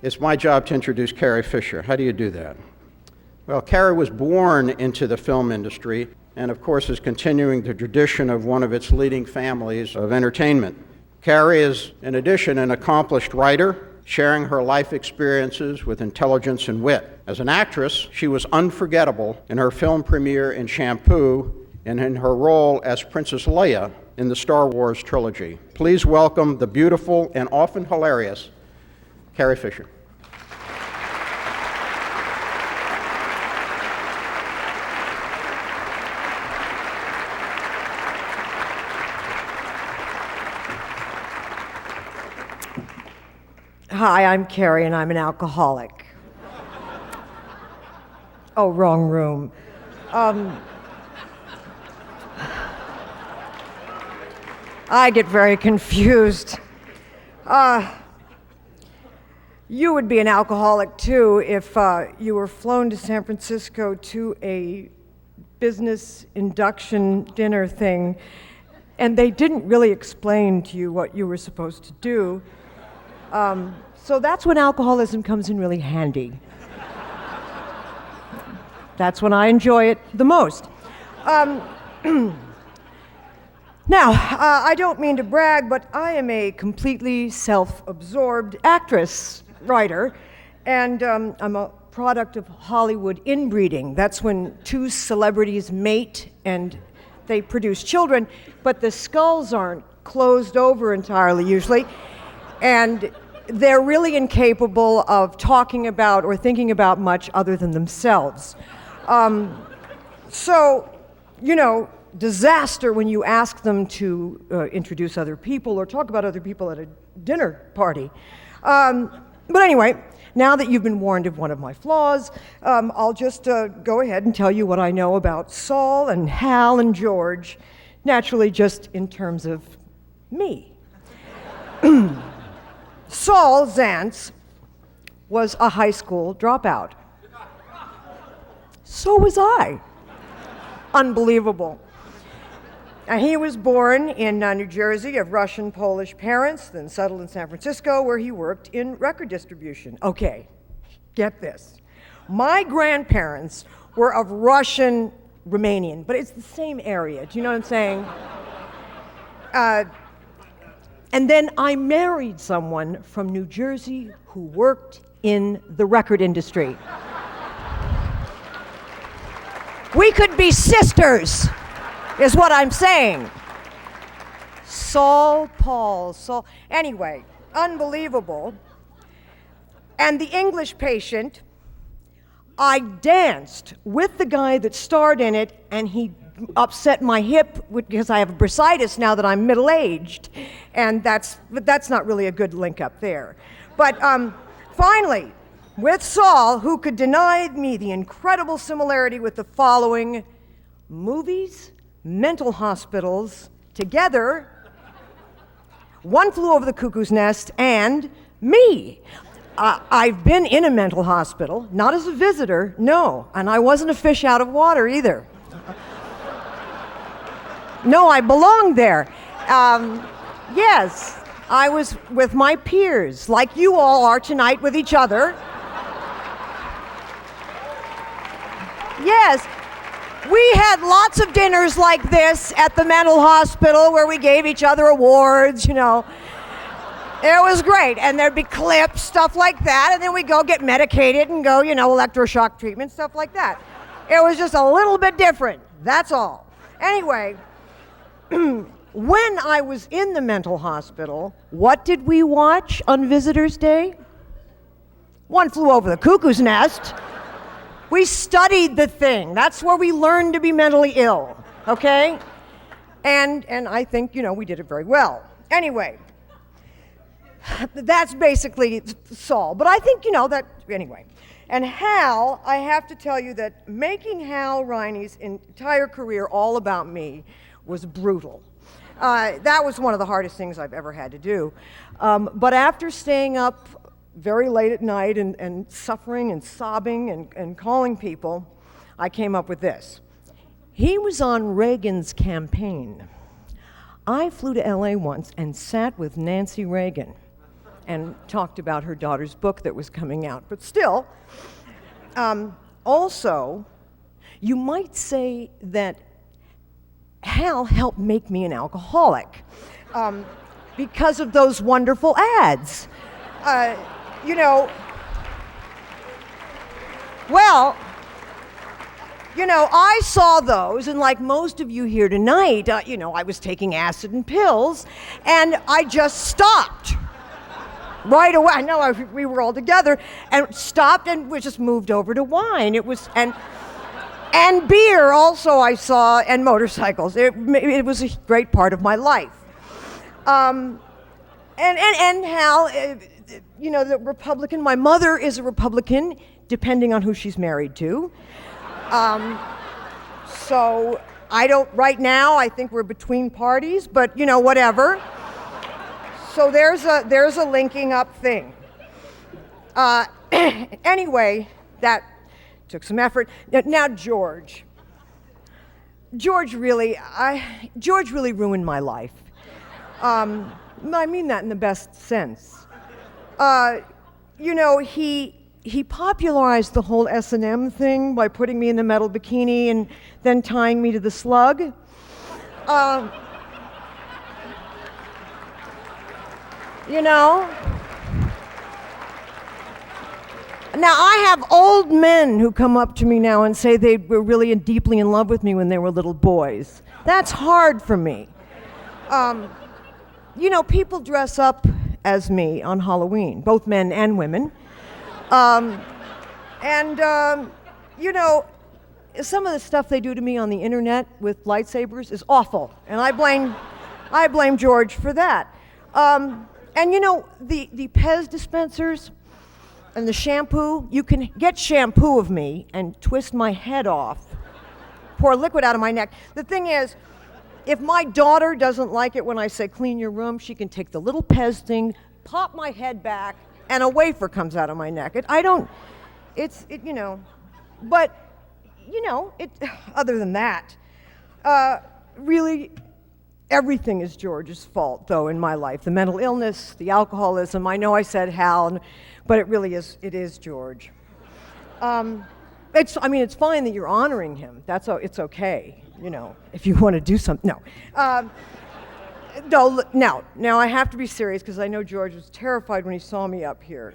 it's my job to introduce Carrie Fisher. How do you do that? Well, Carrie was born into the film industry and, of course, is continuing the tradition of one of its leading families of entertainment. Carrie is, in addition, an accomplished writer, sharing her life experiences with intelligence and wit. As an actress, she was unforgettable in her film premiere in Shampoo and in her role as Princess Leia in the Star Wars trilogy. Please welcome the beautiful and often hilarious Carrie Fisher. Hi, I'm Carrie, and I'm an alcoholic. Oh, wrong room. I get very confused. You would be an alcoholic, too, if you were flown to San Francisco to a business induction dinner thing, and they didn't really explain to you what you were supposed to do. So that's when alcoholism comes in really handy. That's when I enjoy it the most. Now, I don't mean to brag, but I am a completely self-absorbed actress, writer, and I'm a product of Hollywood inbreeding. That's when two celebrities mate and they produce children, but the skulls aren't closed over entirely usually, and they're really incapable of talking about or thinking about much other than themselves. So, you know, disaster when you ask them to introduce other people or talk about other people at a dinner party. But anyway, now that you've been warned of one of my flaws, I'll just go ahead and tell you what I know about Saul and Hal and George, naturally just in terms of me. Saul Zaentz was a high school dropout. So was I. Unbelievable. He was born in New Jersey of Russian-Polish parents, then settled in San Francisco where he worked in record distribution. Okay, get this. My grandparents were of Russian-Romanian, but it's the same area. Do you know what I'm saying? And then I married someone from New Jersey who worked in the record industry. We could be sisters, is what I'm saying. Saul. Anyway, unbelievable. And The English Patient, I danced with the guy that starred in it, and he upset my hip because I have bursitis now that I'm middle-aged, and that's not really a good link up there. But finally, with Saul, who could deny me the incredible similarity with the following: movies, mental hospitals, together, One Flew Over the Cuckoo's Nest, and me. I've been in a mental hospital, not as a visitor, no, and I wasn't a fish out of water either. No, I belonged there. Yes, I was with my peers, like you all are tonight with each other. Yes, we had lots of dinners like this at the mental hospital where we gave each other awards, you know. It was great, and there'd be clips, stuff like that, and then we'd go get medicated and go, you know, electroshock treatment, stuff like that. It was just a little bit different, that's all. Anyway, when I was in the mental hospital, what did we watch on Visitor's Day? One Flew Over the Cuckoo's Nest. We studied the thing. That's where we learned to be mentally ill, okay? And I think, you know, we did it very well. Anyway, that's basically Saul. But I think, you know, that, anyway. And Hal, I have to tell you that making Hal Riney's entire career all about me was brutal. That was one of the hardest things I've ever had to do. But after staying up very late at night and suffering and sobbing and calling people, I came up with this. He was on Reagan's campaign. I flew to LA once and sat with Nancy Reagan. and talked about her daughter's book that was coming out. But still, also, you might say that Hal helped make me an alcoholic because of those wonderful ads. You know, well, you know, I saw those, and like most of you here tonight, you know, I was taking acid and pills, and I just stopped right away. I know we were all together, and stopped, and we just moved over to wine. It was, and beer also I saw, and motorcycles. It was a great part of my life. And Hal, you know, the Republican, my mother is a Republican, depending on who she's married to. So I don't, right now, I think we're between parties, but you know, whatever. So there's a linking up thing. Anyway, that took some effort. Now George really ruined my life. I mean that in the best sense. You know, he popularized the whole S&M thing by putting me in the metal bikini and then tying me to the slug. You know? Now, I have old men who come up to me now and say they were really deeply in love with me when they were little boys. That's hard for me. You know, people dress up as me on Halloween, both men and women. You know, some of the stuff they do to me on the internet with lightsabers is awful, and I blame George for that. And you know, the Pez dispensers and the shampoo, you can get shampoo of me and twist my head off, pour liquid out of my neck. The thing is, if my daughter doesn't like it when I say clean your room, she can take the little Pez thing, pop my head back, and a wafer comes out of my neck. You know, but, you know, other than that, really, everything is George's fault, though, in my life. The mental illness, the alcoholism. I know I said Hal, but it really is, it is George. It's fine that you're honoring him. It's okay, you know, if you want to do something. No. Now I have to be serious because I know George was terrified when he saw me up here.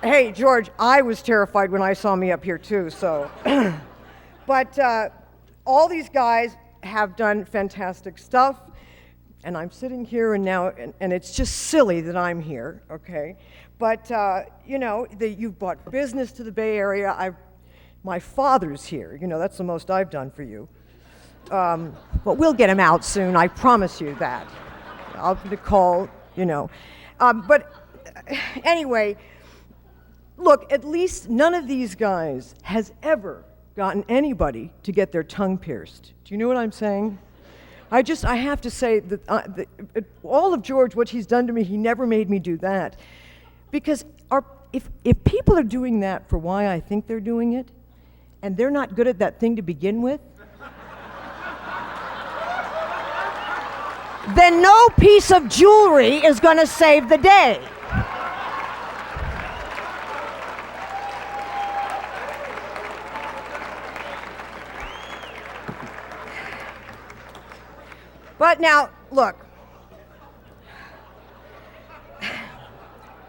Hey, George, I was terrified when I saw me up here too, so. But all these guys have done fantastic stuff, and I'm sitting here and now, and it's just silly that I'm here, okay? But, you know, you've brought business to the Bay Area. My father's here, you know, that's the most I've done for you. But we'll get him out soon, I promise you that. I'll call, you know. But anyway, look, at least none of these guys has ever gotten anybody to get their tongue pierced. Do you know what I'm saying? I have to say that all of George, what he's done to me, he never made me do that. Because if people are doing that for why I think they're doing it, and they're not good at that thing to begin with, then no piece of jewelry is going to save the day. But now, look.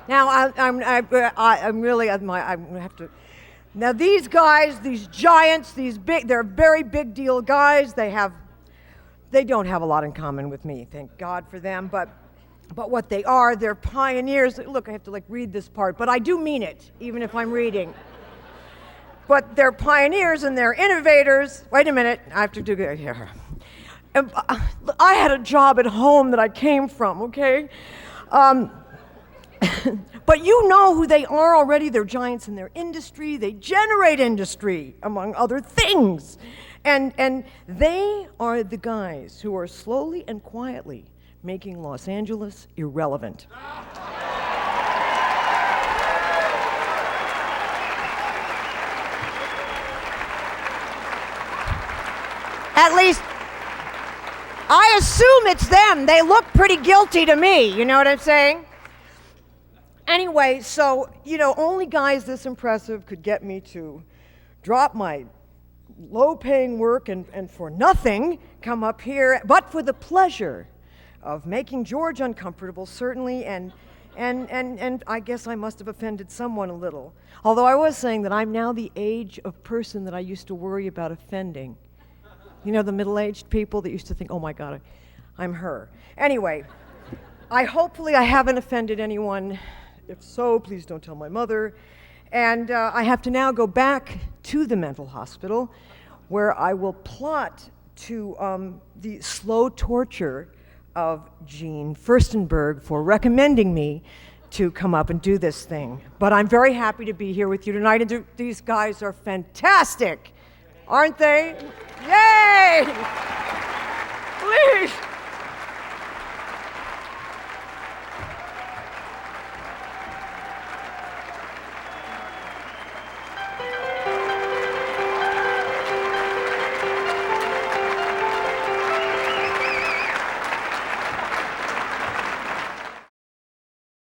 Now I'm really I'm gonna have to. Now these guys, these giants, they're very big deal guys. They don't have a lot in common with me, thank God for them. But what they are, they're pioneers. Look, I have to read this part, but I do mean it, even if I'm reading. But they're pioneers and they're innovators. Wait a minute, I have to do it here. I had a job at home that I came from, okay? But you know who they are already. They're giants in their industry. They generate industry, among other things. And they are the guys who are slowly and quietly making Los Angeles irrelevant. I assume it's them. They look pretty guilty to me, you know what I'm saying? Anyway, so, only guys this impressive could get me to drop my low-paying work and for nothing come up here, but for the pleasure of making George uncomfortable, certainly, and I guess I must have offended someone a little. Although I was saying that I'm now the age of person that I used to worry about offending. The middle-aged people that used to think, oh my God, I'm her. Anyway, hopefully I haven't offended anyone. If so, please don't tell my mother. And I have to now go back to the mental hospital where I will plot to the slow torture of Gene Furstenberg for recommending me to come up and do this thing. But I'm very happy to be here with you tonight, and these guys are fantastic, aren't they? Yay! Please.